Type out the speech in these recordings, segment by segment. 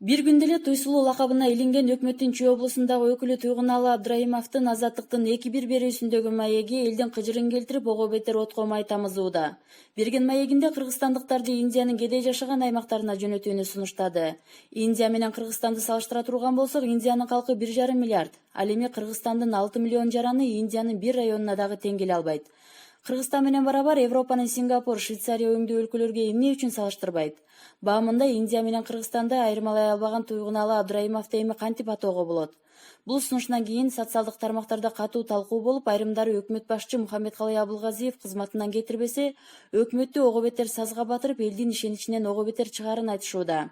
Бир күндө эле Туйсулуу лакабына илинген өкмөттүн Чүй облусундагы өкүлү Туйгуналы Абдрайымовдун Азаттыктын 2-1 берүүсүндөгү маеги элдин кыжырын келтирип, ого бетер отко май тамызууда. Берген маегинде кыргызстандыктарды Индиянын кедей жашаган аймактарына жөнөтүүнү сунуштады. Индия менен Кыргызстанды салыштыра турган болсок, Индиянын калкы 1,5 миллиард, ал эми Кыргызстандын 6 миллион жараны Индиянын бир районуна дагы тең келе албайт. Кыргызстан менен барабар Европанын Сингапур, Швейцария өңдүү өлкөлөргө эмне үчүн салыштырбайт? Баамында Индия менен Кыргызстанды айырмалай албаган Туйгуналы Абдрайымовду эми кантип атоого болот? Бул сунуштан кийин социалдык тармактарда катуу талкуу болуп, айрымдары өкмөт башчы Мухаммедкалый Абылгазиев кызматынан кетирбесе, өкмөттү ого бетер сазга батырып, элдин ишеничинен ого бетер чыгаарын айтышууда.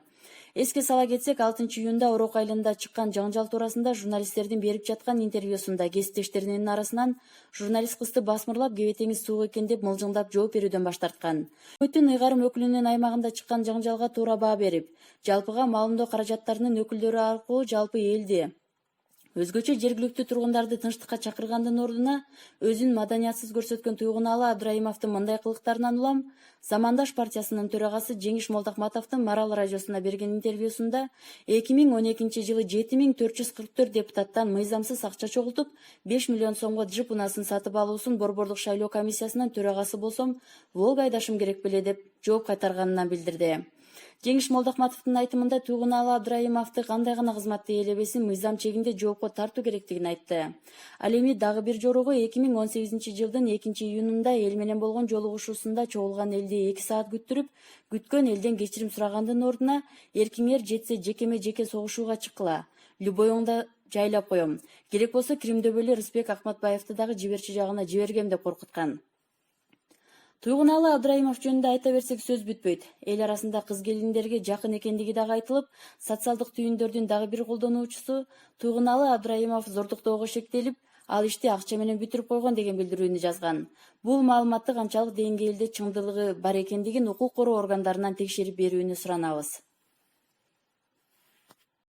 Эске сала кетсек, 6-июнда Орок айылында чыккан жаңжал туурасында журналисттердин берип жаткан интервьюсунда кесиптештеринин арасынан журналист кызды басмырлап кебетеңиз суук экен деп мылжыңдап жооп берүүдөн баш тарткан. Өкмөттүн ыйгарым өкүлүнүн аймагында чыккан жаңжалга туура баа берип, жалпыга маалымдоо каражаттарынын өкүлдөрү аркылуу жалпы элди, өзгөчө жергиликтүү тургундарды тынчтыкка чакыргандын ордуна өзүн маданиятсыз көрсөткөн Туйгуналы Абдрайымовдун мындай кылыктарынан улам Замандаш партиясынын төрагасы Жеңиш Молдокматовдун Марал радиосуна берген интервьюсунда 2012-жылы 7444 депутаттан мыйзамсыз акча чогултуп 5 миллион сомго джип унасын сатып алуусун Борбордук шайлоо комиссиясынын төрагасы болсом, Волга айдашым керек беле деп жооп кайтарганын билдирди. Жеңиш Молдокматовдун айтымында Туйгуналы Абдрайымовду кандай гана кызматты ээлебесин мыйзам чегинде жоопко тартуу керектигин айтты. Ал эми дагы бир жорого 2018-жылдын 2-июнунда эл менен болгон жолугушуусунда чогулган элди 2 саат күттүрүп, күткөн элден кечирим сурагандын ордуна эркиңер жетсе жекеме-жеке согушууга чыккыла. Любоюңда жайлап коем. Керек болсо Кримдөбөлү Рысбек Акматбаевди дагы жиберчи жагына жибергем деп коркуткан. Туйгуналы Абдрайымов жөнүндө айта берсек сөз бүтпөйт. Эл арасында кыз келиндерге жакын экендиги дагы айтылып, социалдык түйүндөрдүн дагы бир колдонуучусу Туйгуналы Абдрайымов зордуктоого шектелип, ал ишти акча менен бүтүрүп койгон деген билдирүүнү жазган. Бул маалыматты канчалык деңгээлде чындыгы бар экендигин укук короо органдарынан текшерип берүүнү суранабыз.